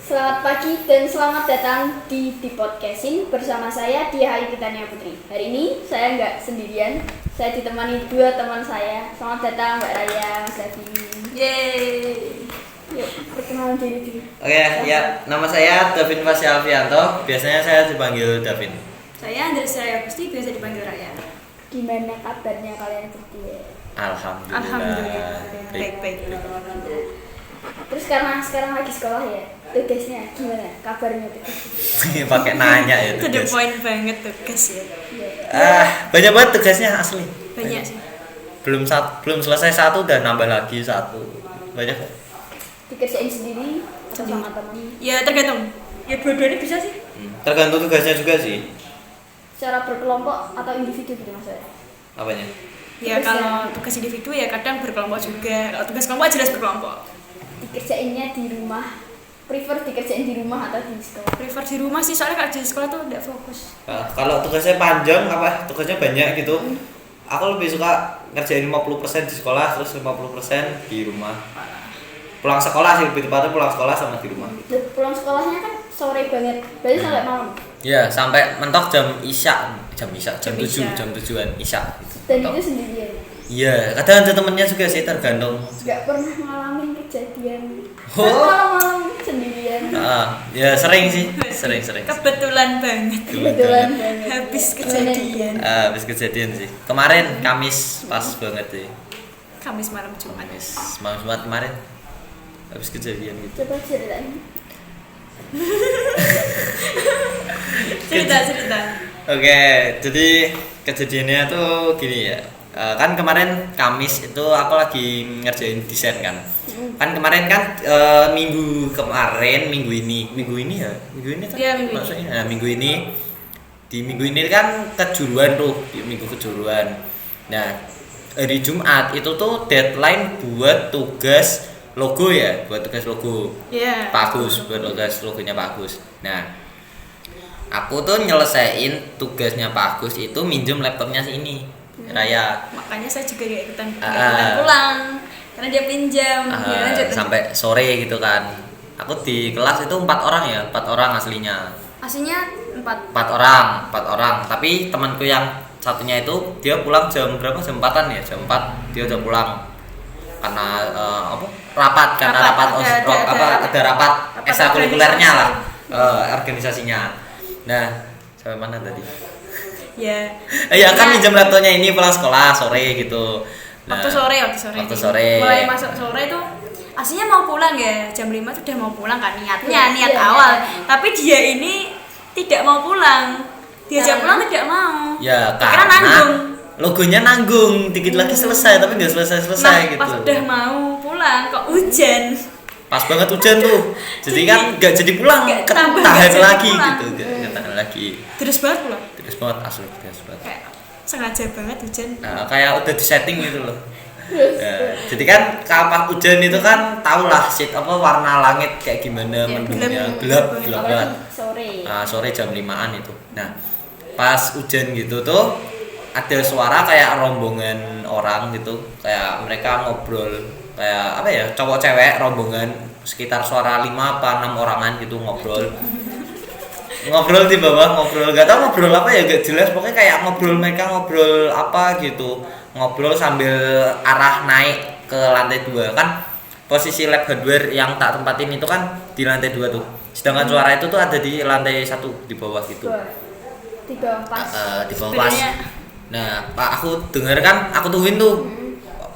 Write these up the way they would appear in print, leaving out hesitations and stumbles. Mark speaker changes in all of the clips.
Speaker 1: Selamat pagi dan selamat datang di Podcastin bersama saya Dia Hai Titania Putri. Hari ini saya nggak sendirian, saya ditemani dua teman saya. Selamat datang Mbak Raya, Mas Davi.
Speaker 2: Yeay.
Speaker 1: Yuk, perkenalan diri dulu.
Speaker 3: Oke, ya, nama saya Davin Fasya Alfianto. Biasanya saya dipanggil Davin.
Speaker 2: Saya Andres Raya Gusti, biasa dipanggil Raya.
Speaker 1: Gimana kabarnya kalian berdua?
Speaker 3: Alhamdulillah.
Speaker 2: Baik-baik.
Speaker 1: Terus karena sekarang lagi sekolah ya, tugasnya gimana? Kabarnya tugasnya?
Speaker 3: Pakai nanya ya
Speaker 2: To the
Speaker 3: tugas.
Speaker 2: point banget tugas ya.
Speaker 3: Banyak banget tugasnya asli.
Speaker 2: Banyak sih.
Speaker 3: Belum selesai satu udah nambah lagi satu. Banyak.
Speaker 1: Dikerjain sendiri atau sama teman?
Speaker 2: Ya tergantung. Ya dua-duanya bisa sih.
Speaker 3: Tergantung tugasnya juga sih.
Speaker 1: Secara berkelompok atau individu gitu maksudnya?
Speaker 3: Apanya?
Speaker 2: Ya kalau tugas individu ya kadang berkelompok juga. Kalau tugas kelompok jelas berkelompok.
Speaker 1: Dikerjainnya di rumah, prefer dikerjain di rumah atau di sekolah?
Speaker 2: Prefer di rumah sih soalnya kalau di sekolah tuh tidak fokus.
Speaker 3: Kalau tugasnya panjang tugasnya banyak gitu. Aku lebih suka ngerjain 50% di sekolah terus 50% di rumah. Pulang sekolah sih, lebih tepatnya pulang sekolah sama di rumah.
Speaker 1: Pulang sekolahnya kan sore banget, berarti sampai malam.
Speaker 3: Ya, sampai mentok jam 7:00,
Speaker 2: Isya.
Speaker 3: jam 7-an Isya gitu.
Speaker 1: Dan
Speaker 3: Mentok.
Speaker 1: itu sendirian.
Speaker 3: Iya, kadang ada temennya juga sih, tergantung.
Speaker 1: Gak pernah ngalamin kejadian
Speaker 3: Oh.
Speaker 1: malam-malam sendirian.
Speaker 3: Ya sering sih, sering.
Speaker 2: Kebetulan banget.
Speaker 1: Kebetulan banget.
Speaker 2: Habis kejadian.
Speaker 3: Habis kejadian sih. Kemarin Kamis pas banget sih.
Speaker 2: Kamis malam Jumat.
Speaker 3: Kamis malam Jumat kemarin. Habis kejadian gitu.
Speaker 1: Coba ceritain.
Speaker 2: Cerita.
Speaker 3: Oke, jadi kejadiannya tuh gini ya. Kan kemarin Kamis itu aku lagi ngerjain desain kan. Kan kemarin kan minggu ini kan
Speaker 2: Iya, minggu ini.
Speaker 3: maksudnya minggu ini di minggu ini kan kejuruan tuh, di minggu kejuruan. Nah, hari Jumat itu tuh deadline buat tugas logo ya, buat tugas logo.
Speaker 2: Iya.
Speaker 3: Pak Agus, buat tugas logonya Pak Agus. Nah, aku tuh nyelesain tugasnya Pak Agus itu minjem laptopnya si ini, Raya.
Speaker 2: Makanya saya juga gak ikutan
Speaker 3: Ah.
Speaker 2: pulang karena dia pinjam. Ya, lanjut.
Speaker 3: Sampai sore gitu kan. Aku di kelas itu 4 orang aslinya.
Speaker 2: Aslinya 4.
Speaker 3: 4 orang. Tapi temanku yang satunya itu dia pulang jam berapa? Jam 4-an ya, jam 4 dia udah pulang. Karena rapat ada rapat ekstrakurikulernya lah, organisasinya. Nah, sampai mana tadi?
Speaker 2: Ya.
Speaker 3: Ya kan minjem laptopnya ini pulang sekolah sore gitu. Nah,
Speaker 2: Waktu sore. Mulai masuk sore itu aslinya mau pulang ya, jam 5 tuh udah mau pulang kan niat
Speaker 1: Iya,
Speaker 2: awal.
Speaker 1: iya.
Speaker 2: Tapi dia ini tidak mau pulang. Diajak pulang tidak mau.
Speaker 3: Ya
Speaker 2: Karena
Speaker 3: karena
Speaker 2: nanggung.
Speaker 3: logonya nanggung, dikit lagi selesai tapi nggak selesai gitu.
Speaker 2: Pas udah mau pulang kok hujan.
Speaker 3: Pas banget hujan tuh, jadi kan nggak jadi pulang,
Speaker 2: nggak
Speaker 3: ketahan
Speaker 2: jadi
Speaker 3: lagi
Speaker 2: pulang.
Speaker 3: gitu, nggak tahan lagi.
Speaker 2: Terus banget pulang.
Speaker 3: Terus banget asli, terus banget.
Speaker 2: Kayak sengaja banget hujan.
Speaker 3: Nah, kayak udah di setting gitu loh. Ya, jadi kan kapan hujan itu kan tau lah warna langit kayak gimana,
Speaker 2: Ya,
Speaker 3: mendungnya
Speaker 2: gelap.
Speaker 3: gelap
Speaker 1: Apalagi
Speaker 3: banget.
Speaker 1: sore.
Speaker 3: Nah, sore jam 5-an itu. Nah, pas hujan gitu tuh ada suara kayak rombongan orang gitu, kayak mereka ngobrol, kayak apa ya, cowok cewek rombongan sekitar suara 5 apa 6 orangan gitu ngobrol di bawah, gak tau ngobrol apa ya, gak jelas, pokoknya kayak mereka ngobrol apa gitu, ngobrol sambil arah naik ke lantai 2 kan. Posisi lab hardware yang tak tempatin itu kan di lantai 2 tuh, sedangkan suara itu tuh ada di lantai 1 di bawah gitu.
Speaker 1: Di bawah pas.
Speaker 3: Di bawah pas.
Speaker 2: Sebenarnya-
Speaker 3: Nah, Pak, aku denger kan, aku tungguin tuh.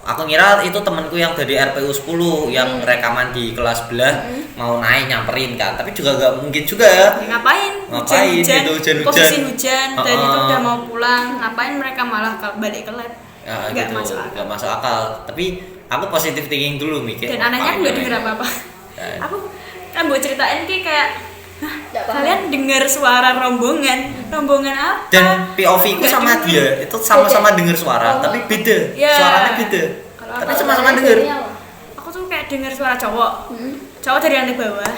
Speaker 3: Aku ngira itu temanku yang dari RPU 10 yang rekaman di kelas sebelah mau naik nyamperin kan, tapi juga gak mungkin juga.
Speaker 2: Ya, ngapain
Speaker 3: Gitu, hujan-hujan.
Speaker 2: posisi hujan dan itu udah
Speaker 3: Heeh.
Speaker 2: mau pulang, ngapain mereka malah balik ke lab?
Speaker 3: Ya,
Speaker 2: Nggak
Speaker 3: gitu,
Speaker 2: masuk akal.
Speaker 3: nggak masuk akal. Tapi aku positif thinking dulu mikir.
Speaker 2: Dan anehnya aku nggak
Speaker 3: ngapain
Speaker 2: denger
Speaker 3: naik.
Speaker 2: apa-apa.
Speaker 3: Ya.
Speaker 2: Aku kan buat ceritain kayak
Speaker 1: Nggak paham.
Speaker 2: kalian dengar suara rombongan apa?
Speaker 3: Dan POV ku
Speaker 2: Nggak
Speaker 3: sama
Speaker 2: denger.
Speaker 3: dia itu sama-sama denger suara,
Speaker 1: Oh.
Speaker 3: tapi beda.
Speaker 2: Ya.
Speaker 3: Suaranya beda.
Speaker 2: Kalau
Speaker 3: Tapi
Speaker 2: aku-
Speaker 3: sama-sama denger.
Speaker 2: Aku tuh kayak dengar suara cowok dari lantai bawah.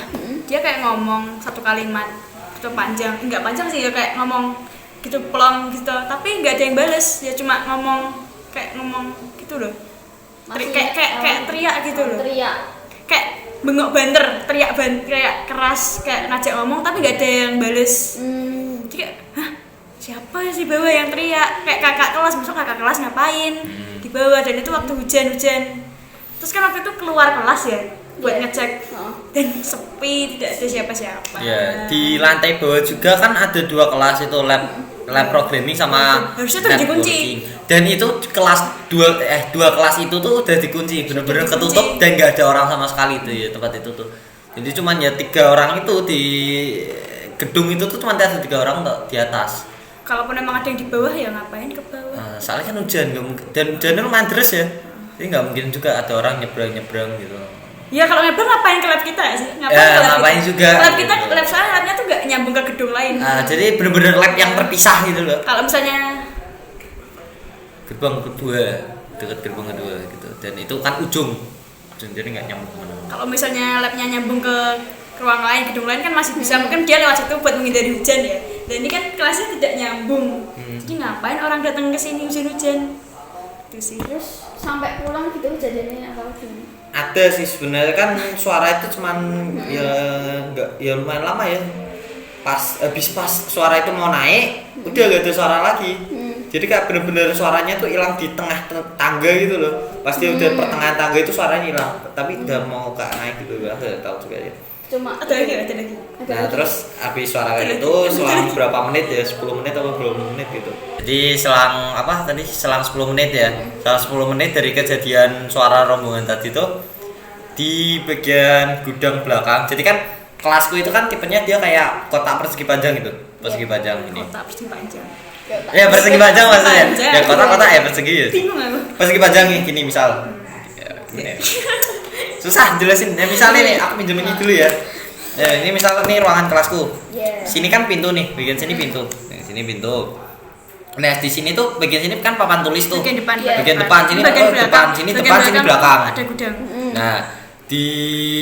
Speaker 2: Dia kayak ngomong satu kalimat itu panjang, enggak panjang sih ya, kayak ngomong gitu plong gitu, tapi nggak ada yang bales, ya cuma ngomong gitu loh.
Speaker 1: Masih,
Speaker 2: Kayak teriak gitu loh.
Speaker 1: Teriak.
Speaker 2: Kayak bengok banter, teriak kayak keras, kayak ngajak ngomong tapi nggak ada yang bales. Jadi kayak, hah, siapa sih bawah yang teriak? Kayak kakak kelas, maksud kakak kelas ngapain di bawah? Dan itu waktu hujan. Terus kan waktu itu keluar kelas ya buat ngecek dan sepi, tidak ada siapa-siapa.
Speaker 3: Ya, di lantai bawah juga kan ada 2 kelas itu lab programming sama
Speaker 2: harusnya tuh dikunci.
Speaker 3: Dan itu kelas 2 kelas itu tuh udah dikunci, bener-bener ketutup dan nggak ada orang sama sekali itu ya tempat itu tuh. Jadi cuman ya 3 orang itu di gedung itu tuh cuma ada 3 orang tuh di atas.
Speaker 2: Kalaupun emang ada yang di bawah ya ngapain ke bawah?
Speaker 3: Nah, soalnya kan hujan nggak mungkin, dan hujannya lumayan deras ya. Jadi nggak mungkin juga ada orang nyebrang gitu.
Speaker 2: Ya kalau nyebrang ngapain ke lab kita sih?
Speaker 3: Ngapain juga.
Speaker 2: Lab kita, lab saya labnya tuh nggak nyambung ke gedung lain.
Speaker 3: Jadi bener-bener lab yang terpisah gitu loh.
Speaker 2: Kalau misalnya
Speaker 3: Gerbang kedua, dekat gerbang kedua gitu. Dan itu kan ujung jadi nggak nyambung kemana-mana.
Speaker 2: kalau misalnya labnya nyambung ke ruang lain, gedung lain kan masih bisa, mungkin dia lewat situ buat menghindari hujan ya. Dan ini kan kelasnya tidak nyambung. Jadi ngapain orang datang ke sini hujan-hujan? Itu sih.
Speaker 1: Terus sampai pulang gitu kejadiannya apa gimana?
Speaker 3: Ada sih sebenarnya kan suara itu cuman ya enggak ya lumayan lama ya. Pas suara itu mau naik, udah gak ada suara lagi. Jadi kayak bener-bener suaranya tuh hilang di tengah tangga gitu loh. Pas dia udah pertengahan tangga itu suaranya hilang, tapi udah mau ke naik gitu. Aku udah tahu juga ya.
Speaker 1: Cuma
Speaker 2: Ada lagi.
Speaker 3: Nah terus habis suara kayak itu selang berapa menit ya, 10 menit atau 20 menit gitu. Jadi selang 10 menit ya. Selang 10 menit dari kejadian suara rombongan tadi tuh di bagian gudang belakang. Jadi kan kelasku itu kan tipenya dia kayak kotak persegi panjang gitu. Persegi panjang ini.
Speaker 2: Kotak persegi panjang.
Speaker 3: Ya persegi panjang maksudnya.
Speaker 2: Panjang.
Speaker 3: Ya kotak-kotak ya persegi ya.
Speaker 2: Bingung aku.
Speaker 3: Persegi panjang nih gini misal. Ya, gini. Susah jelasin. Ya misalnya nih aku pinjam ini dulu ya. Ya ini misal nih ruangan kelasku. Sini kan pintu nih, bagian sini pintu. Nah, sini pintu. Nah, di sini tuh bagian sini kan papan tulis tuh.
Speaker 2: Bagian depan.
Speaker 3: Bagian depan sini depan, sini depan, sini belakang.
Speaker 2: Ada gudang.
Speaker 3: Nah, di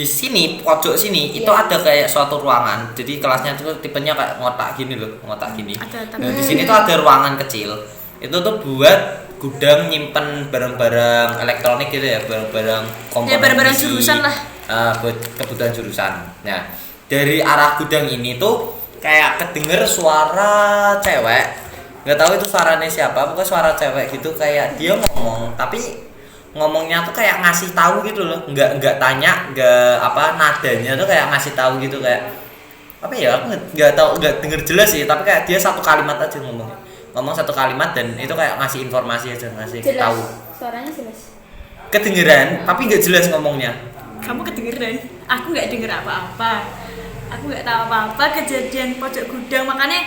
Speaker 3: sini pojok sini itu ada kayak suatu ruangan. Jadi kelasnya tuh tipenya kayak ngotak gini loh, ngotak gini. Nah, di sini tuh ada ruangan kecil. Itu tuh buat gudang nyimpen barang-barang elektronik gitu ya, barang-barang komponen.
Speaker 2: Ya barang-barang jurusan lah.
Speaker 3: Buat kebutuhan jurusan. Nah, dari arah gudang ini tuh kayak kedenger suara cewek. Nggak tahu itu suaranya siapa, pokoknya suara cewek gitu kayak dia ngomong, tapi ngomongnya tuh kayak ngasih tahu gitu loh. Nggak tanya, nggak apa nadanya tuh kayak ngasih tahu gitu kayak apa ya? Aku nggak tahu, nggak denger jelas sih, tapi kayak dia satu kalimat aja ngomongnya. Ngomong satu kalimat dan itu kayak ngasih informasi aja, ngasih
Speaker 1: jelas.
Speaker 3: tahu.
Speaker 1: Suaranya jelas.
Speaker 3: Kedengeran, tapi nggak jelas ngomongnya.
Speaker 2: Kamu kedengeran? Aku nggak denger apa-apa. Aku nggak tahu apa-apa kejadian pojok gudang, makanya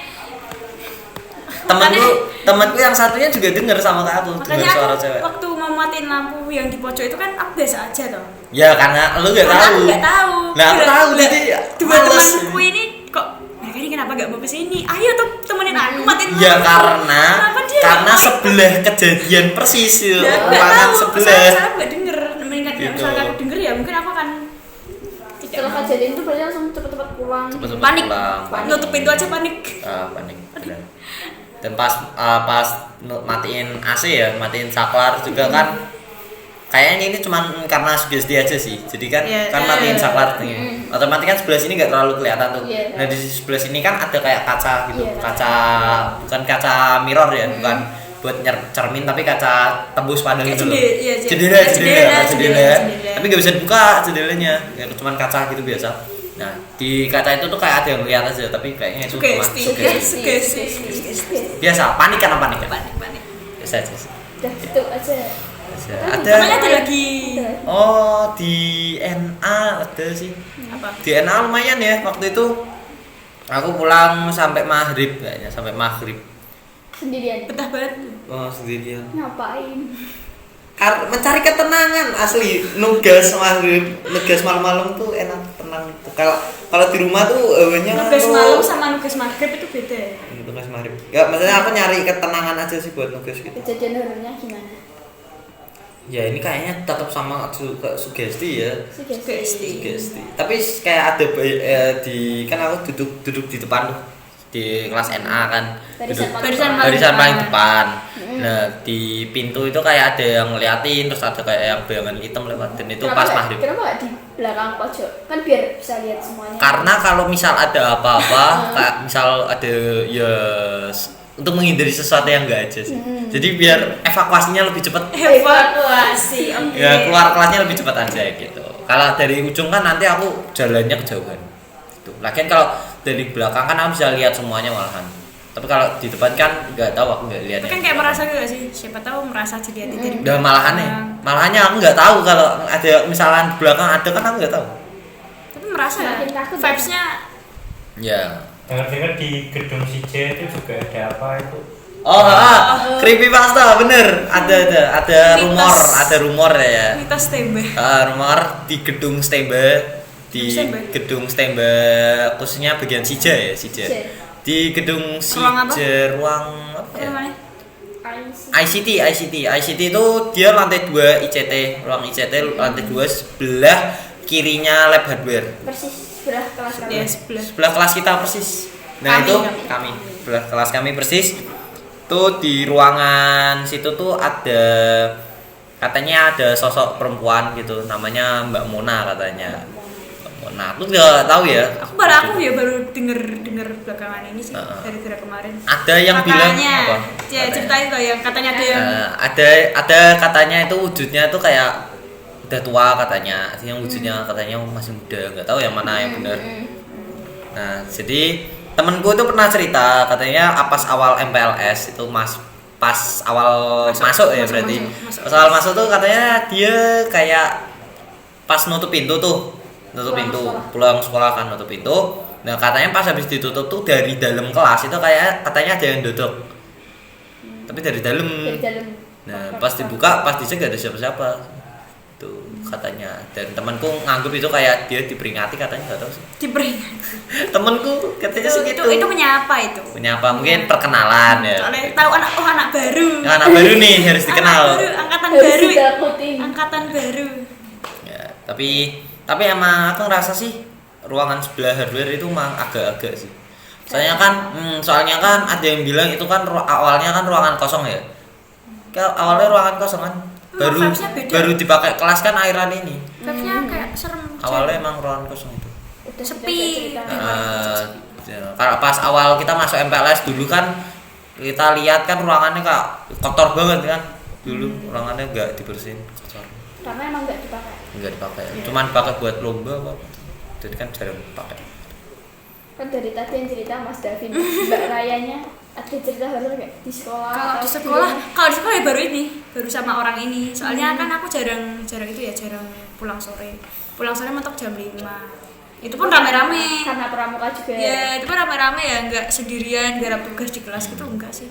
Speaker 3: temanku yang satunya juga denger sama kayak aku, denger suara cewek.
Speaker 2: Waktu mau matiin lampu yang di pojok itu kan aku biasa aja toh.
Speaker 3: Ya karena lu nggak tahu.
Speaker 2: Aku nggak tahu.
Speaker 3: Nah aku tahu jadi
Speaker 2: dua temanku ini kok mereka ini kenapa nggak mau kesini? Ayo tuh temenin aku matiin lampu.
Speaker 3: Ya karena sebelah kejadian persis itu ruangan sebelah.
Speaker 2: Saya nggak denger. Mengingat gitu. Misalnya aku denger ya mungkin aku akan
Speaker 1: setelah kejadian itu berarti langsung cepet-cepet pulang.
Speaker 2: Panik.
Speaker 3: Pulang.
Speaker 2: Nutup pintu aja panik.
Speaker 3: Panik. Benar. Dan pas matiin AC ya, matiin saklar juga kan kayaknya ini cuma karena sugesti aja sih. Jadi kan matiin saklar otomatis kan sebelah sini nggak terlalu kelihatan tuh. Nah di sebelah sini kan ada kayak kaca gitu, kaca bukan kaca mirror ya, bukan buat cermin tapi kaca tembus pandang gitu loh. Jendela. Tapi nggak bisa dibuka jendelanya, ya cuma kaca gitu biasa. Nah di kaca itu tuh kayak ada yang lihat aja, tapi kayaknya itu cuma sugesti. Biasa, panik karena panik. Biasa aja.
Speaker 1: Udah gitu aja.
Speaker 3: Ada
Speaker 2: lagi.
Speaker 3: Oh di NA ada sih.
Speaker 2: Apa?
Speaker 3: Di NA lumayan ya waktu itu. Aku pulang sampai maghrib kayaknya, sampai maghrib.
Speaker 1: Sendirian.
Speaker 2: Betah banget.
Speaker 3: Oh sendirian.
Speaker 1: Ngapain?
Speaker 3: Mencari ketenangan asli. Nugas maghrib, nugas malam-malam tuh enak tenang. Kalau di rumah tuh awalnya
Speaker 2: nugas malam sama nugas maghrib itu beda.
Speaker 3: Nugas maghrib. Ya maksudnya aku nyari ketenangan aja sih buat nugas gitu.
Speaker 1: Kejadian horornya gimana?
Speaker 3: Ya ini kayaknya tetap sama sugesti ya.
Speaker 1: Sugesti.
Speaker 3: Tapi kayak ada di kan aku duduk di depan tuh di kelas NA kan.
Speaker 1: Barisan
Speaker 3: Paling depan. Nah, di pintu itu kayak ada yang ngeliatin, terus ada kayak yang bayangan hitam lewat, dan itu pas maghrib.
Speaker 1: Kenapa nggak di belakang pojok? Kan biar bisa lihat semuanya.
Speaker 3: Karena kalau misal ada apa-apa, kayak misal ada ya untuk menghindari sesuatu yang enggak aja sih. Jadi biar evakuasinya lebih cepat.
Speaker 2: Evakuasi. Oke.
Speaker 3: Ya keluar kelasnya lebih cepat aja gitu. Kalau dari ujung kan nanti aku jalannya kejauhan. Gitu. Lagian kalau dari belakang kan aku bisa lihat semuanya malahan. Tapi kalau di depan kan nggak tahu, aku nggak lihatnya.
Speaker 2: Kan kayak merasa gitu sih. Siapa tahu merasa jadi dari
Speaker 3: Udah malahannya aku nggak tahu kalau ada misalnya di belakang ada kan aku nggak tahu.
Speaker 2: Tapi merasa
Speaker 1: Makin takut,
Speaker 2: vibes-nya
Speaker 3: Ya.
Speaker 4: Dengar-dengar di gedung si J itu juga ada apa itu?
Speaker 3: Creepypasta bener. Ada rumor ya.
Speaker 2: mitos tembak.
Speaker 3: Rumor di gedung Stemba, gedung Stemba khususnya bagian Sija ya, Sija. Di gedung
Speaker 2: Ruang apa?
Speaker 3: Sija, ruang apa ya?
Speaker 2: Namanya?
Speaker 3: ICT itu dia lantai 2 ICT, ruang ICT lantai 2 sebelah kirinya lab hardware.
Speaker 1: Persis sebelah kelas kami.
Speaker 2: Ya sebelah.
Speaker 3: Sebelah kelas kita persis. Nah,
Speaker 2: Kami.
Speaker 3: itu kami. Sebelah kelas kami persis. Tuh di ruangan situ tuh katanya ada sosok perempuan gitu, namanya Mbak Mona katanya. Mbak Mona. Aku nggak tahu ya.
Speaker 2: Aku baru denger belakangan ini sih dari kemarin.
Speaker 3: Ada yang bilang
Speaker 2: katanya,
Speaker 3: apa?
Speaker 2: Ya ceritain tuh yang katanya ada yang
Speaker 3: Ada katanya itu wujudnya tuh kayak udah tua katanya, yang wujudnya katanya masih muda, nggak tahu yang mana yang benar. Nah, jadi temenku itu pernah cerita katanya pas awal MPLS itu pas awal masuk ya berarti.
Speaker 2: masuk.
Speaker 3: Pas awal masuk tuh katanya dia kayak pas nutup pintu, pulang sekolah kan nutup pintu. Nah, katanya pas habis ditutup tuh dari dalam kelas itu kayak katanya ada yang duduk. Tapi dari dalam. Nah, pas dibuka, pas dicek gak ada siapa-siapa. Tuh katanya, dan temanku nganggep itu kayak dia diperingati katanya, nggak tahu sih.
Speaker 2: diperingati.
Speaker 3: Temanku katanya segitu.
Speaker 2: Itu menyapa itu.
Speaker 3: Menyapa mungkin perkenalan ya.
Speaker 2: Soalnya tahu anak baru.
Speaker 3: Ya, anak baru nih harus dikenal.
Speaker 2: Anak baru, angkatan
Speaker 1: Harus
Speaker 2: baru.
Speaker 1: ditakutin.
Speaker 2: Angkatan baru.
Speaker 3: Ya, tapi emang aku ngerasa sih ruangan sebelah hardware itu emang agak-agak sih. Soalnya kan ada yang bilang itu kan awalnya kan ruangan kosong ya. Awalnya ruangan kosong kan. Baru dipakai kelas kan airan ini.
Speaker 2: Vibes-nya kayak serem.
Speaker 3: Awalnya emang ruangan kosong itu.
Speaker 2: Sepi.
Speaker 3: Kalau pas awal kita masuk MPLS dulu kan kita lihat kan ruangannya kayak kotor banget kan. Dulu ruangannya nggak dibersihin, kotor.
Speaker 1: Karena emang nggak dipakai.
Speaker 3: Nggak dipakai. Cuman dipakai buat lomba apa. Jadi kan jarang dipakai.
Speaker 1: Kan dari tadi yang cerita Mas Davin, Mbak Rayanya ada cerita horor nggak di sekolah?
Speaker 2: Kalau di sekolah ya baru sama orang ini. Soalnya kan aku jarang pulang sore mentok jam 5. Itu pun rame-rame.
Speaker 1: Karena pramuka juga.
Speaker 2: Ya, itu pun rame-rame ya, nggak sendirian garap tugas di kelas gitu, enggak sih.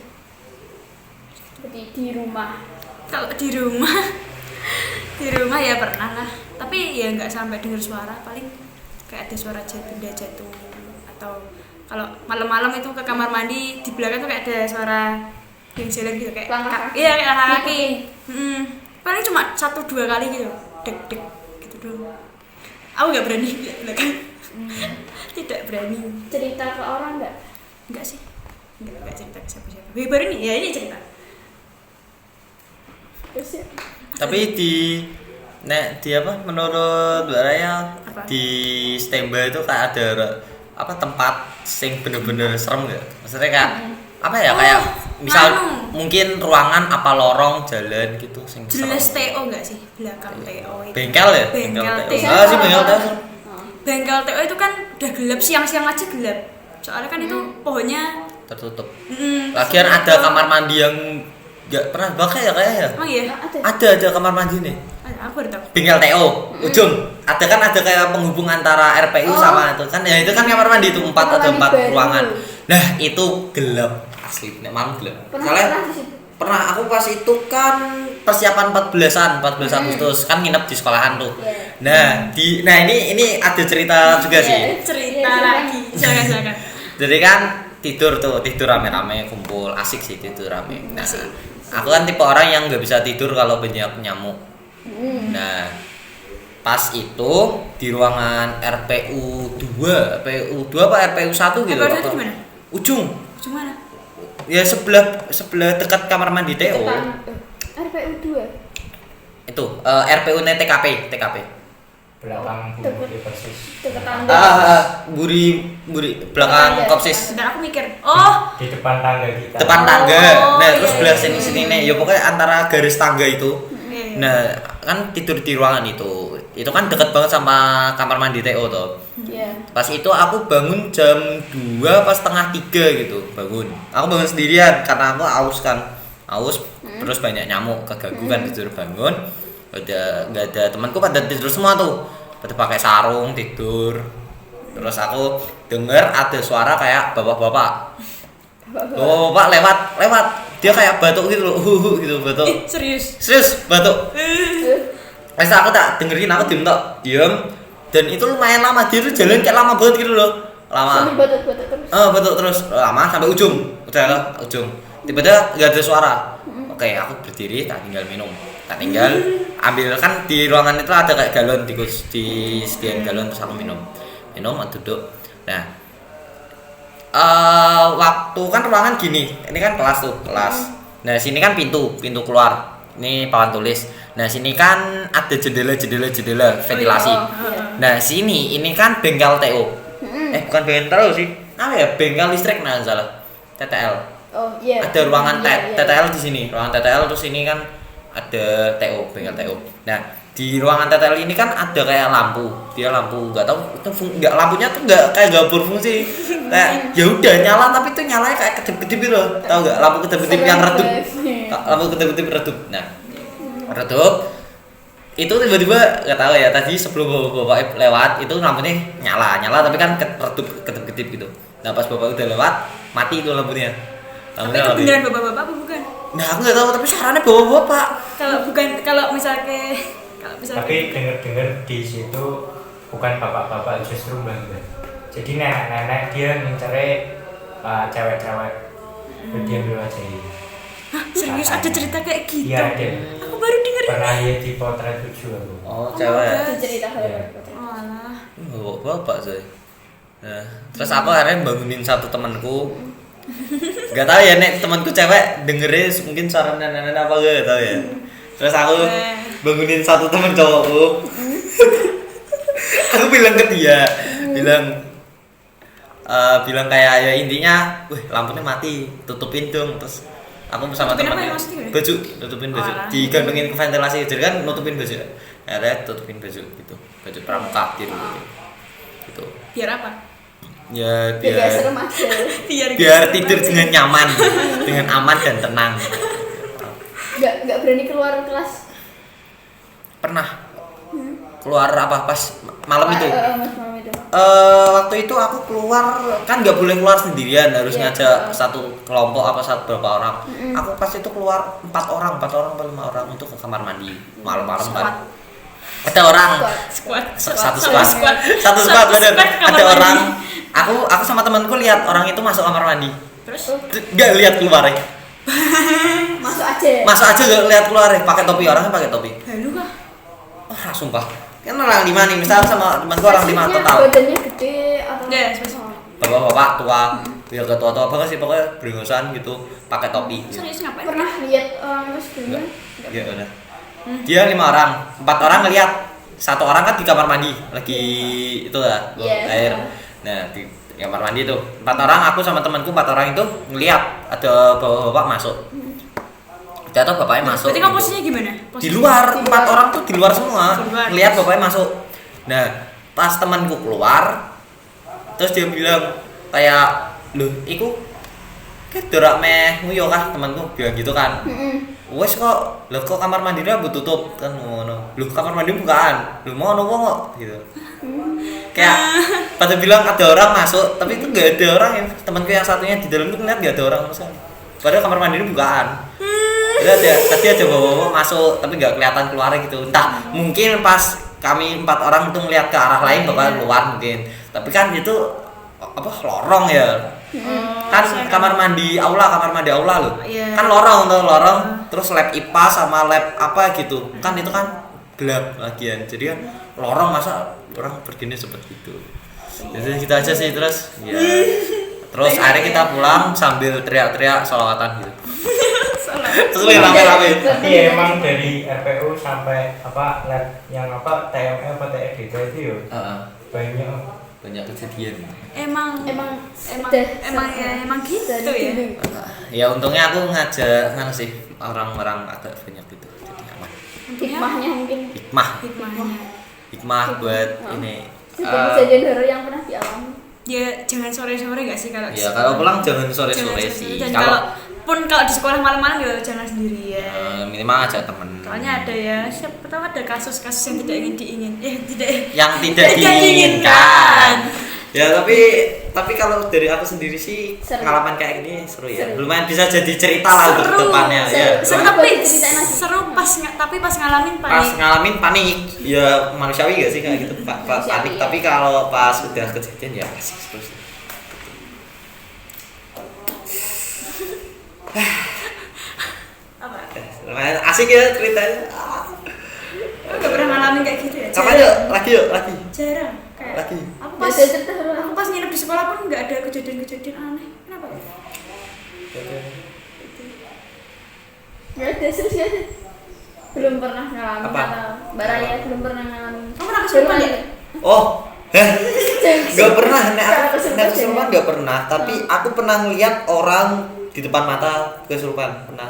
Speaker 1: Seperti di rumah.
Speaker 2: Kalau di rumah ya pernah lah. Tapi ya nggak sampai dengar suara, paling kayak ada suara benda jatuh, atau kalau malam-malam itu ke kamar mandi di belakang tuh kayak ada suara yang jalan gitu kayak iya kayak langkah kaki. Paling cuma 1-2 kali gitu, dek gitu doang. Aku nggak berani lihat belakang. Tidak berani.
Speaker 1: Cerita ke orang nggak?
Speaker 2: Enggak sih, enggak cerita ke siapa-siapa. Baru ini ya, ini cerita.
Speaker 1: Terus ya.
Speaker 3: Tapi di apa menurut Mbak Raya
Speaker 2: Apa?
Speaker 3: di Stemba itu kayak ada apa tempat sing bener-bener serem gak? Maksudnya kayak apa ya, kayak misal mungkin ruangan apa lorong jalan gitu sing
Speaker 2: Jelas
Speaker 3: serem.
Speaker 2: TO enggak sih? Belakang TO itu.
Speaker 3: Bengkel ya?
Speaker 2: Bengkel
Speaker 3: TO.
Speaker 2: TO.
Speaker 3: Ah sih bengkel TO.
Speaker 2: Bengkel TO itu kan udah gelap, siang-siang aja gelap. Soalnya kan itu pohonnya
Speaker 3: Tertutup. Lagian ada kamar mandi yang nggak pernah pakai ya kayaknya.
Speaker 2: emang iya?
Speaker 3: Ada kamar mandi nih.
Speaker 2: Aku baru tahu.
Speaker 3: Bengkel TO ujung ada kayak penghubung antara RPU sama itu kan ya, itu kan kamar mandi itu 4 ada 4 ruangan. Nah itu gelap asli, memang gelap. Pernah aku pas itu kan persiapan 14 Agustus kan nginep di sekolahan tuh. Nah ini ada cerita juga sih.
Speaker 2: Cerita lagi. Silakan.
Speaker 3: Jadi kan tidur rame-rame, kumpul, asik sih tidur rame. Nah, aku kan tipe orang yang nggak bisa tidur kalau banyak nyamuk. Nah, pas itu di ruangan RPU 2 apa RPU 1 gitu.
Speaker 2: RPU 1 gimana?
Speaker 3: ujung.
Speaker 2: Ujung mana?
Speaker 3: Ya sebelah dekat kamar mandi TO.
Speaker 1: RPU 2.
Speaker 3: Itu RPU-nya TKP.
Speaker 4: belakang bumi persis
Speaker 1: Dekat tangga.
Speaker 3: Buri belakang
Speaker 1: Tangga.
Speaker 3: kopsis.
Speaker 2: Bentar aku mikir. Oh,
Speaker 4: di depan tangga kita.
Speaker 3: Depan tangga.
Speaker 2: Oh,
Speaker 3: Nah,
Speaker 2: iya,
Speaker 3: terus belah
Speaker 2: iya.
Speaker 3: sini nih. Ya pokoknya antara garis tangga itu.
Speaker 2: iya.
Speaker 3: Nah, kan tidur di ruangan itu. Itu kan dekat banget sama kamar mandi TO tuh.
Speaker 1: Iya.
Speaker 3: Pas itu aku bangun jam 2 pas setengah 3 gitu bangun. Aku bangun sendirian karena aku aus kan. Terus banyak nyamuk keganggu kan disuruh bangun. Nggak ada temanku pada tidur semua tuh. Pada pakai sarung tidur. Terus aku dengar ada suara kayak bapak-bapak. Bapak lewat. Dia kayak batuk gitu loh. Gitu batuk. Serius batuk. Pas aku tak dengerin aku diem dan itu lumayan lama, dia tuh jalan kayak lama banget gitu loh. Lama.
Speaker 1: Sambil batuk-batuk terus.
Speaker 3: Batuk terus lama sampai ujung. Udah ke ujung. Tiba-tiba enggak ada suara. Oke, aku berdiri tak tinggal minum. Tak tinggal ambil kan di ruangan itu ada kayak galon di sediain galon terus aku minum, duduk. Nah, waktu kan ruangan gini, ini kan kelas. Nah sini kan pintu keluar, ini papan tulis. Nah sini kan ada jendela ventilasi. Nah sini ini kan bengkel TO. Bukan bengkel TO sih, apa ya, bengkel listrik nah salah, TTL.
Speaker 1: Oh iya.
Speaker 3: Ada ruangan
Speaker 1: Iya.
Speaker 3: TTL di sini, ruangan TTL terus ini kan ada TO, bengkel TO. Nah di ruangan TTL ini kan ada kayak lampu, dia lampu nggak tahu itu nggak, lampunya tuh nggak kayak nggak berfungsi, kayak ya udah nyala tapi itu nyalanya kayak kedip-kedip gitu loh, tahu nggak, lampu kedip-kedip yang redup, lampu kedip-kedip redup. Nah redup itu tiba-tiba nggak tahu ya, tadi sebelum bapak lewat itu lampunya nyala tapi kan redup kedip-kedip gitu. Nah pas bapak udah lewat mati itu lampunya.
Speaker 2: Tapi itu beneran bapak-bapak apa bukan?
Speaker 3: Nah aku nggak tahu tapi suaranya bapak-bapak.
Speaker 2: Kalau misalnya
Speaker 4: Tapi dengar di situ bukan bapak-bapak, justru mbak-mbak. Jadi nenek-nenek dia mencari cewek-cewek dia belajar.
Speaker 2: Hah, serius ada cerita kayak gitu?
Speaker 4: Iya ada.
Speaker 2: Aku baru dengerin.
Speaker 4: Pernah lihat di potret 7 aku.
Speaker 3: Oh cewek.
Speaker 1: Itu cerita
Speaker 4: Iya.
Speaker 2: Oh alah.
Speaker 3: Bapak saya. Nah, terus aku akhirnya bangunin satu temanku. Gak tahu ya nek temanku cewek dengerin mungkin suara nenek-nenek apa gak tahu ya. Terus aku bangunin satu teman cowokku. Aku bilang ke dia, bilang kayak ya intinya, wih lampunya mati, tutupin dong. Terus aku bersama
Speaker 2: Tutupin apa
Speaker 3: temannya
Speaker 2: ya maksudnya?
Speaker 3: baju, tutupin baju,
Speaker 2: Oh,
Speaker 3: digantungin ke ventilasi jadi kan nutupin baju. Akhirnya tutupin baju gitu, baju pramuka gitu. Gitu.
Speaker 2: Biar apa?
Speaker 3: Ya
Speaker 1: Biar serem aja.
Speaker 3: biar tidur dengan nyaman, dengan aman dan tenang.
Speaker 1: Nggak berani keluar kelas.
Speaker 3: Pernah keluar apa pas malam itu?
Speaker 1: Mas malam itu.
Speaker 3: Waktu itu aku keluar kan nggak boleh keluar sendirian, harus
Speaker 1: Iya.
Speaker 3: ngajak satu kelompok apa berapa orang. Aku pas itu keluar 4 orang atau 5 orang untuk ke kamar mandi malam-malam kan. Ada orang satu squad bener. Ada orang. Aku sama temanku lihat orang itu masuk kamar mandi.
Speaker 2: Terus?
Speaker 3: Nggak lihat keluar ya.
Speaker 1: Masuk aja
Speaker 3: Gak lihat keluar ya, pakai topi, orangnya pakai topi.
Speaker 2: Halu kah?
Speaker 3: Oh, sumpah. Kan orang 5 nih, misal sama temanku orang 5 total.
Speaker 1: Badannya gede atau
Speaker 2: Ya, spesifik.
Speaker 3: Bapak-bapak tua, ya ketua-tua banget sih pokoknya beringosan gitu, pakai topi.
Speaker 2: Serius ngapain?
Speaker 1: pernah lihat orang mas
Speaker 3: Enggak.
Speaker 1: sebelumnya?
Speaker 3: Ya udah. Dia 5 orang, 4 orang ngeliat, 1 orang kan di kamar mandi lagi itu lah,
Speaker 1: Iya.
Speaker 3: air. Nah, di kamar mandi tuh 4 orang, aku sama temanku 4 orang itu ngeliat ada bapak-bapak masuk. Jatuh bapaknya masuk.
Speaker 2: Berarti kamu posisinya gimana?
Speaker 3: Di luar, 4 orang tuh di luar semua.
Speaker 2: Di luar.
Speaker 3: Ngeliat bapaknya masuk. Nah, pas temanku keluar, terus dia bilang kayak, "Loh, iku dorak meh nguyo kah?" Temanku bilang gitu kan. Wes kok, lho kok kamar mandinya mbok tutup kan ngono. Lho kamar mandi bukaan. Lho mau nopo kok gitu. Kayak pada bilang ada orang masuk, tapi itu enggak ada orang yang temanku yang satunya di dalam itu ngeliat enggak ada orang sama sekali. Padahal kamar mandi bukaan. Tadi ada bawa-bawa masuk tapi nggak kelihatan keluarnya gitu. Entah mungkin pas kami 4 orang itu ngeliat ke arah lain bakal keluar mungkin. Tapi kan itu apa lorong ya. Kan kamar mandi aula loh.
Speaker 2: Iya.
Speaker 3: Kan lorong terus lab IPA sama lab apa gitu. Kan itu kan gelap lagian. Jadi kan lorong masa orang begini seperti itu. Jadi kita aja sih terus ya Terus akhirnya kita pulang sambil teriak-teriak sholawatan gitu.
Speaker 2: Salah.
Speaker 3: Terus rame-rame.
Speaker 4: Tapi emang dari RPU sampai apa lab yang apa TME apa TEDK itu ya banyak kejadian.
Speaker 2: Emang gitu ya.
Speaker 3: Ya untungnya aku ngajak sih orang-orang agak banyak gitu. Jadi aman.
Speaker 1: Hikmahnya mungkin.
Speaker 2: Hikmahnya.
Speaker 3: Buat ini.
Speaker 1: Kejadian horor yang pernah dialami.
Speaker 2: Ya jangan sore-sore gak sih kalau di
Speaker 3: Ya
Speaker 2: sekolah?
Speaker 3: kalau pulang jangan sore-sore
Speaker 2: Jangan
Speaker 3: sih.
Speaker 2: Dan
Speaker 3: Kalau
Speaker 2: kalau di sekolah malam-malam ya jangan sendirian.
Speaker 3: minimal ajak temen.
Speaker 2: Soalnya ada ya, siapa tahu ada kasus-kasus yang tidak
Speaker 3: Yang tidak diinginkan. Ya tapi kalau dari aku sendiri sih
Speaker 1: Seru.
Speaker 3: pengalaman kayak gini seru ya.
Speaker 1: Seru.
Speaker 3: Lumayan bisa jadi cerita lah untuk kedepannya ya.
Speaker 1: Seru.
Speaker 2: Seru tapi pas ngalamin
Speaker 3: Pas
Speaker 2: panik.
Speaker 3: ngalamin panik ya manusiawi gak sih kayak gitu panik.
Speaker 1: Manusiawi, ya.
Speaker 3: Tapi kalau pas udah kejadian ya asik terus.
Speaker 2: Apa?
Speaker 3: Lumayan asik ya ceritanya.
Speaker 2: Gak pernah ngalamin kayak gitu ya?
Speaker 3: Kapan yuk lagi.
Speaker 2: Jarang. Kayak
Speaker 3: Lagi.
Speaker 2: Aku
Speaker 1: Pas
Speaker 2: pas
Speaker 1: cerita horor.
Speaker 2: aku pas nginep di sekolah pun nggak ada kejadian-kejadian aneh. Kenapa ya?
Speaker 1: Gak ada serius ya. Belum pernah ngalamin
Speaker 3: Apa?
Speaker 1: kata Mbak Raya belum pernah ngalamin.
Speaker 2: Kamu pernah kesurupan ya?
Speaker 3: Oh, gak pernah,
Speaker 1: Kalau kesurupan
Speaker 3: kesurupan gak pernah. Tapi aku pernah ngeliat orang di depan mata kesurupan pernah.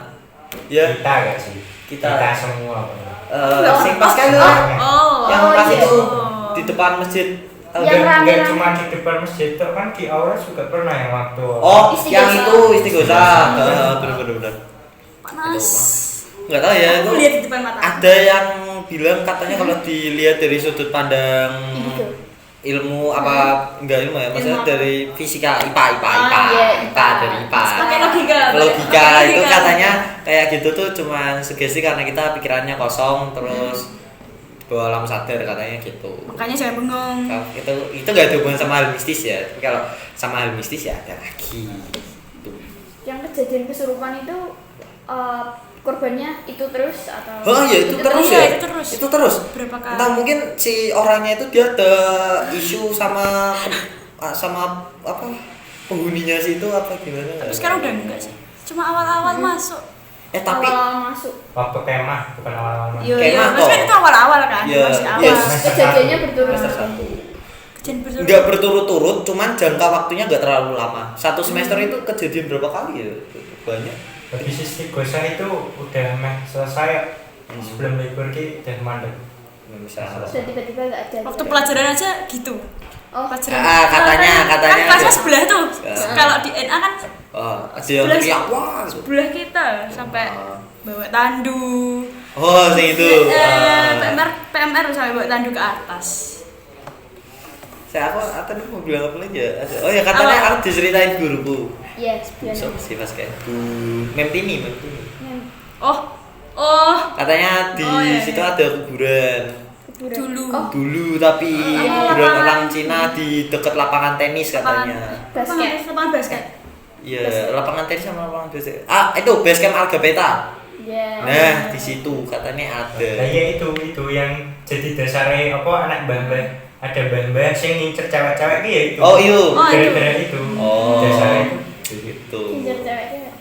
Speaker 3: Ya,
Speaker 4: Kita gak sih?
Speaker 3: Kita.
Speaker 4: Semua pernah.
Speaker 3: sing pas kan yang
Speaker 1: Oh,
Speaker 3: pas
Speaker 1: iya.
Speaker 3: itu di depan masjid.
Speaker 1: Yang
Speaker 4: Enggak
Speaker 1: rame-rame.
Speaker 4: cuma di depan masjid tuh kan di aula juga pernah yang waktu
Speaker 3: Oh,
Speaker 1: Istighosa.
Speaker 3: yang itu istighosa. Bener.
Speaker 2: Panas.
Speaker 3: Nggak tahu ya
Speaker 2: Aku
Speaker 3: itu.
Speaker 2: lihat di depan mata.
Speaker 3: Ada yang bilang katanya kalau dilihat dari sudut pandang
Speaker 1: Indigo.
Speaker 3: ilmu apa enggak ilmu ya maksudnya
Speaker 2: Ilmu apa?
Speaker 3: dari fisika IPA
Speaker 1: iya, IPA.
Speaker 3: dari IPA
Speaker 2: Pakai logika.
Speaker 3: logika
Speaker 2: Pakai
Speaker 3: itu
Speaker 2: logika.
Speaker 3: katanya kayak gitu tuh cuman sugesti karena kita pikirannya kosong terus di bawah alam sadar katanya gitu.
Speaker 2: Makanya jangan bengong.
Speaker 3: Kalau itu nggak ada hubungan sama hal mistis ya, tapi kalau sama hal mistis ya ada lagi tuh.
Speaker 1: Yang kejadian kesurupan itu korbannya itu terus atau
Speaker 3: Oh iya itu terus
Speaker 2: Iya,
Speaker 3: ya.
Speaker 2: itu terus.
Speaker 3: Itu terus.
Speaker 2: Berapa kali?
Speaker 3: Entah mungkin si orangnya itu dia ada isu sama apa penghuninya sih itu apa gimana?
Speaker 2: Tapi sekarang udah enggak sih. Cuma awal-awal masuk.
Speaker 3: Tapi
Speaker 1: awal masuk.
Speaker 4: waktu kemah bukan awal-awal.
Speaker 2: Iya,
Speaker 3: Kemah
Speaker 2: iya. Maksudnya
Speaker 3: toh.
Speaker 2: itu awal-awal kan?
Speaker 3: Iya,
Speaker 2: Masih awal.
Speaker 3: yes.
Speaker 1: Kejadiannya berturut-turut.
Speaker 3: semester 1.
Speaker 2: Kejadian berturut.
Speaker 3: Enggak berturut-turut, cuman jangka waktunya enggak terlalu lama. Satu semester itu kejadian berapa kali ya? Banyak.
Speaker 4: Habis istighosa itu udah selesai sebelum libur ki udah mandek.
Speaker 3: Misalnya.
Speaker 1: Terus tiba-tiba nggak ada.
Speaker 2: Waktu pelajaran aja gitu.
Speaker 1: Oh,
Speaker 2: Pelajaran.
Speaker 3: katanya
Speaker 2: kan kelasnya
Speaker 3: ada.
Speaker 2: sebelah tuh.
Speaker 3: Ya.
Speaker 2: Kalau di NA kan
Speaker 3: Oh, ada yang
Speaker 2: Sebelah-
Speaker 3: teriak wah.
Speaker 2: sebelah kita sampai
Speaker 3: Oh.
Speaker 2: bawa tandu.
Speaker 3: Oh, sing itu.
Speaker 2: PMR sampai bawa tandu ke atas.
Speaker 3: Saya tadi mau bilang apa lagi ya? Oh ya katanya
Speaker 2: Apa?
Speaker 3: aku diceritain guruku.
Speaker 1: iya,
Speaker 3: So,
Speaker 1: sebenarnya.
Speaker 3: si pas kayak Memtini.
Speaker 2: Oh.
Speaker 3: Katanya di
Speaker 2: Oh, iya,
Speaker 3: situ
Speaker 2: iya.
Speaker 3: ada kuburan.
Speaker 1: Kuburan.
Speaker 2: Dulu.
Speaker 1: Oh,
Speaker 3: Dulu tapi kuburan
Speaker 2: lapangan.
Speaker 3: orang Cina di dekat lapangan tenis katanya.
Speaker 1: basket.
Speaker 2: Lapangan basket.
Speaker 3: Iya, lapangan tenis sama lapangan basket. Itu base camp Algabeta.
Speaker 1: Ya.
Speaker 3: Nah, di situ katanya ada.
Speaker 4: Nah ya itu yang jadi dasarnya apa anak mbah-mbah ada mbah-mbah sing ngincer cewek-cewek ki ya itu.
Speaker 3: Oh, iya.
Speaker 2: Oh, itu.
Speaker 4: Gara-gara itu.
Speaker 3: Oh.
Speaker 4: Dasarnya itu.
Speaker 3: Gitu.
Speaker 1: Pinjar cewek-cewek.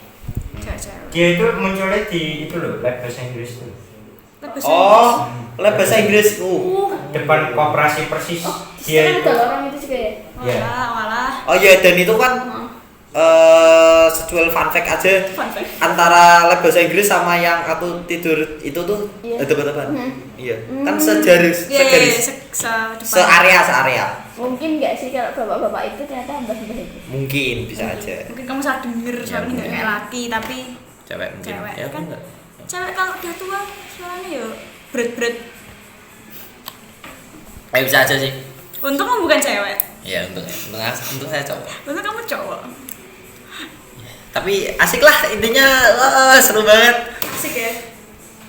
Speaker 2: Cewek-cewek.
Speaker 4: Dia itu munculnya di itu loh, lab bahasa Inggris tuh.
Speaker 2: Lebih
Speaker 3: Oh, lab bahasa Inggris.
Speaker 4: Depan koperasi persis.
Speaker 1: Oh,
Speaker 4: Dia
Speaker 1: sekarang
Speaker 4: itu.
Speaker 1: ada lorong itu juga ya.
Speaker 2: walah.
Speaker 3: Oh iya, dan itu kan
Speaker 1: Oh.
Speaker 3: sejual fun fact aja
Speaker 2: Fun fact.
Speaker 3: antara lab bahasa Inggris sama yang aku tidur itu tuh
Speaker 1: Iya.
Speaker 3: depan-depan.
Speaker 1: Hmm.
Speaker 3: Iya. Kan segaris,
Speaker 2: Iya,
Speaker 3: segaris. Searea.
Speaker 1: Mungkin nggak sih kalau bapak-bapak itu ternyata mbah-mbah itu.
Speaker 3: Mungkin bisa aja.
Speaker 2: Mungkin kamu salah denger,
Speaker 3: Ya,
Speaker 2: soalnya nggak kayak laki tapi
Speaker 3: Cewek mungkin.
Speaker 2: cewek
Speaker 3: Ya
Speaker 2: kan.
Speaker 3: enggak.
Speaker 2: Cewek kalau udah tua suaranya ya berat-berat.
Speaker 3: Bisa aja sih.
Speaker 2: Untung kamu bukan cewek.
Speaker 3: Iya, untuk saya cowok.
Speaker 2: Untung kamu cowok.
Speaker 3: Tapi asik lah intinya, seru banget.
Speaker 2: Asik ya.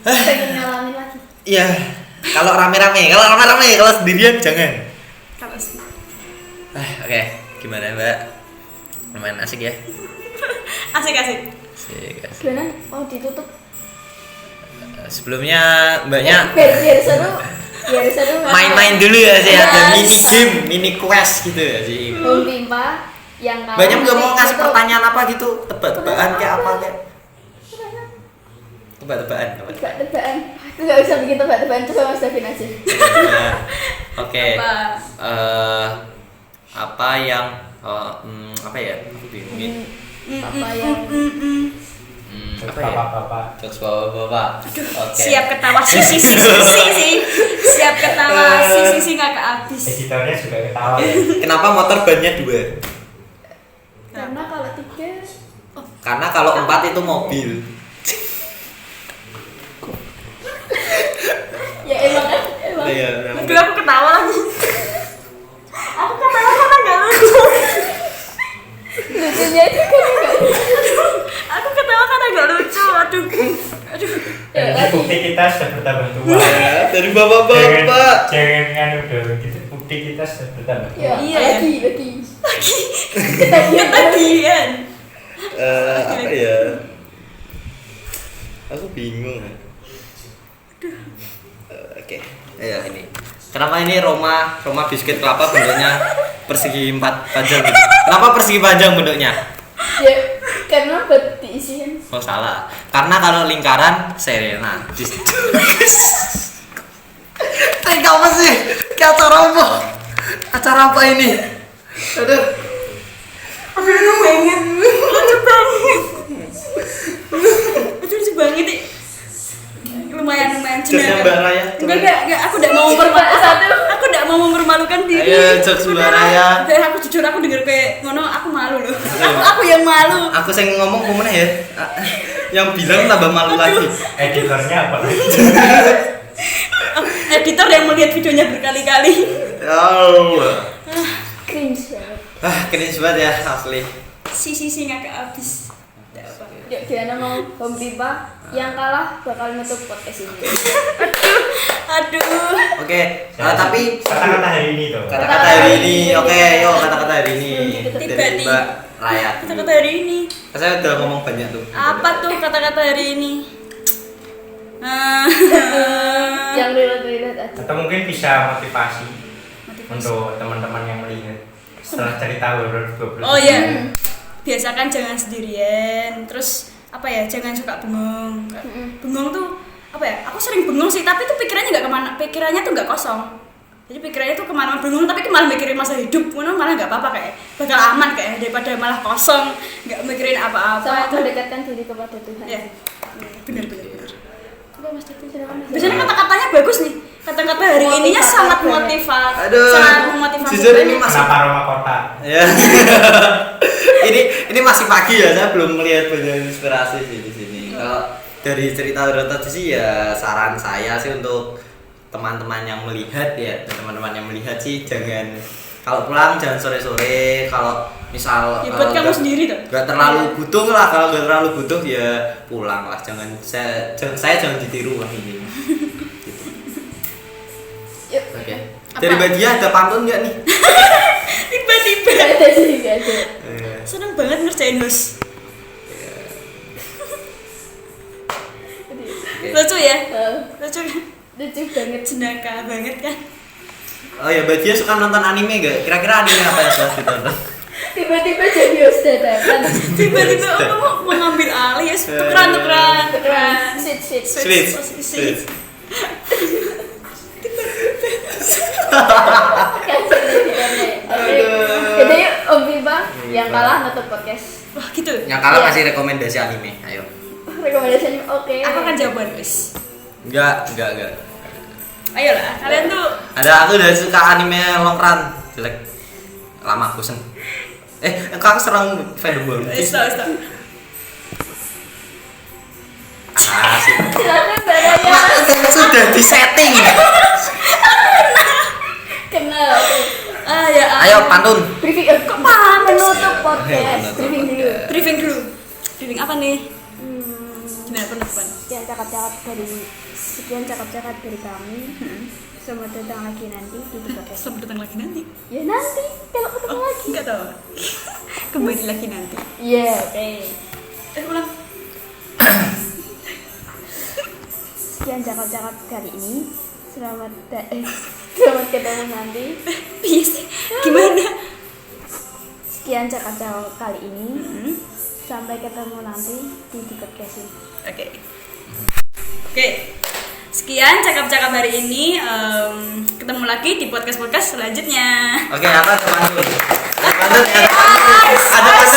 Speaker 1: Pengen ngalamin lagi.
Speaker 3: Iya. Kalau rame-rame, kalau sendirian jangan.
Speaker 2: Kalau sih.
Speaker 3: Oke, gimana Mbak? Lumayan asik ya.
Speaker 2: Asik.
Speaker 3: Asik.
Speaker 1: Gimana? Mau ditutup?
Speaker 3: Sebelumnya Mbaknya
Speaker 1: Biar seru. Biar seru.
Speaker 3: main-main dulu ya sih, ada
Speaker 1: Iya,
Speaker 3: mini game, mini quest gitu ya sih.
Speaker 1: Home Pimpa. yang kalah
Speaker 3: Banyak nggak mau ngasih
Speaker 1: itu-
Speaker 3: pertanyaan apa gitu, tebak-tebakan kayak apa kayak. Tebak-tebakan.
Speaker 1: Tebak-tebakan. Aku nggak bisa bikin tebak-tebakan, coba Mas Davin aja.
Speaker 3: Ya. Oke.
Speaker 2: Apa?
Speaker 3: Apa yang apa ya? Aku bingung ini.
Speaker 1: Apa yang
Speaker 3: Apa ya?
Speaker 4: Bapak-bapak.
Speaker 3: Jokes bapak-bapak. Oke.
Speaker 2: Siap ketawa sih. Siap ketawa sih nggak habis.
Speaker 4: Editornya juga ketawa ya.
Speaker 3: Kenapa motor bannya 2?
Speaker 1: karena kalau 3
Speaker 3: Karena kalau 4 itu mobil.
Speaker 1: ya emang kan emang.
Speaker 3: Iya.
Speaker 2: Aduh aku ketawa lagi. Aku ketawa karena nggak lucu.
Speaker 1: Lucunya itu kan enggak.
Speaker 2: Aku ketawa karena nggak lucu. Aduh.
Speaker 1: Ya,
Speaker 4: Jadi
Speaker 1: lagi.
Speaker 4: bukti kita sudah bertambah tua.
Speaker 3: Dari bapak-bapak.
Speaker 4: Jangan nganu dulu gitu. Bukti kita sudah bertambah tua.
Speaker 1: Ya,
Speaker 2: Iya, ya.
Speaker 1: lagi. Ketagihan.
Speaker 2: Ketagihan.
Speaker 3: Apa ya? Aku bingung. Oke, ya ini. Kenapa ini Roma biskuit kelapa bentuknya persegi panjang? Gitu? Kenapa persegi panjang bentuknya?
Speaker 1: Ya, karena buat diisiin.
Speaker 3: Oh salah. Karena kalau lingkaran Serena. Kamu sih? Kayak acara apa? Acara apa ini? Aduh.
Speaker 2: Aduh lucu banget. Lucu banget. Lucu banget nih. Lumayan
Speaker 3: Jokesnya Mbak Raya.
Speaker 2: Enggak, aku enggak mau aku enggak mau mempermalukan diri.
Speaker 3: Ayo, jokes Mbak Raya.
Speaker 2: Aku jujur aku denger kayak ngono aku malu loh. Aku yang malu.
Speaker 3: Aku sing ngomong kemana ya? Yang bilang tambah malu lagi.
Speaker 4: Editornya apa?
Speaker 2: Editor yang melihat videonya berkali-kali.
Speaker 3: Oh.
Speaker 1: Cringe banget.
Speaker 3: Cringe banget ya asli.
Speaker 2: Si nggak habis.
Speaker 1: Yuk Diana mau home pipa, yang kalah bakal nutup podcast ini.
Speaker 2: Aduh.
Speaker 3: Oke, tapi
Speaker 4: kata-kata hari ini tuh.
Speaker 3: kata-kata hari ini, oke, yuk kata-kata hari ini dari
Speaker 2: Tiba-tiba.
Speaker 3: Mbak Raya.
Speaker 2: Kata-kata hari ini.
Speaker 3: Saya udah ngomong banyak tuh.
Speaker 2: Apa tuh kata-kata hari ini?
Speaker 1: Yang relate aja.
Speaker 4: Atau mungkin bisa motivasi untuk teman-teman yang melihat setelah cerita horor 12.
Speaker 2: Oh iya. Biasakan jangan sendirian. Terus apa ya? Jangan suka bengong. Bengong tuh apa ya? Aku sering bengong sih, tapi tuh pikirannya nggak kemana. Pikirannya tuh nggak kosong. Jadi pikirannya tuh kemana-mana bengong, tapi malah mikirin masa hidup. Malah nggak apa-apa kayak bakal aman kayak daripada malah kosong nggak mikirin apa-apa.
Speaker 1: Sama
Speaker 2: Itu
Speaker 1: mendekatkan diri kepada Tuhan.
Speaker 2: ya benar.
Speaker 1: Coba Mas Davin silakan.
Speaker 2: Biasanya kata-katanya bagus nih. Kata-kata hari ininya sangat motivasi.
Speaker 3: Aduh.
Speaker 2: Sangat memotivasi.
Speaker 3: Jujur ini masih
Speaker 4: Kenapa Roma Kota?
Speaker 3: ya. ini masih pagi ya, saya belum melihat banyak inspirasi sih di sini. Kalau dari cerita horor tadi sih ya saran saya sih untuk teman-teman yang melihat ya, teman-teman yang melihat sih jangan kalau pulang jangan sore-sore, kalau misal
Speaker 2: Ya buat kamu sendiri tuh.
Speaker 3: nggak terlalu butuh lah, kalau nggak terlalu butuh ya pulang lah, jangan saya jangan ditiru lah ini. Gitu.
Speaker 1: Yuk.
Speaker 3: Oke. Dari Mbak Dia ada pantun nggak nih?
Speaker 2: Tiba-tiba.
Speaker 1: Gak ada sih, gak ada.
Speaker 2: Seneng banget ngerjain host. Lucu ya? Lucu kan?
Speaker 1: Lucu banget.
Speaker 2: Jenaka banget kan?
Speaker 3: Oh ya, Mbak Dia suka nonton anime nggak? Kira-kira anime apa yang suka ditonton?
Speaker 1: Tiba-tiba jadi host dadakan.
Speaker 2: Tiba-tiba aku mau mengambil alih ya, tukeran.
Speaker 1: Switch. Jadi yuk Om Pipa yang kalah nutup podcast.
Speaker 2: Wah gitu.
Speaker 3: Yang kalah
Speaker 1: Iya.
Speaker 3: kasih rekomendasi anime, ayo.
Speaker 1: Rekomendasinya oke.
Speaker 2: Aku akan jawaban guys.
Speaker 3: Enggak.
Speaker 2: Ayolah, kalian tuh
Speaker 3: Aku udah suka anime long run, jelek. Lama bosen. Aku serang fandom baru.
Speaker 2: stop.
Speaker 3: Asik.
Speaker 1: Silakan Mbak Raya.
Speaker 3: Sudah di setting.
Speaker 1: Kenal.
Speaker 2: Ya.
Speaker 3: Ayo pantun.
Speaker 1: Briefing. Kok menutup podcast? Briefing dulu.
Speaker 2: Briefing dulu. Briefing apa nih? Gimana penutupan?
Speaker 1: Sekian cakap-cakap dari kami. Selamat datang lagi nanti di podcast.
Speaker 2: Selamat datang lagi nanti.
Speaker 1: Ya nanti kalau ketemu lagi.
Speaker 2: Enggak tahu. Kembali lagi nanti.
Speaker 1: Iya, oke.
Speaker 2: Ulang.
Speaker 1: Sekian cakap-cakap kali ini. Selamat ketemu nanti.
Speaker 2: Iya sih. Gimana?
Speaker 1: Sekian sekian cakap-cakap kali ini. Sampai ketemu nanti di podcast ini.
Speaker 2: Oke. Sekian cakap-cakap hari ini. Ketemu lagi di podcast selanjutnya.
Speaker 3: Oke, apa teman-teman? Ada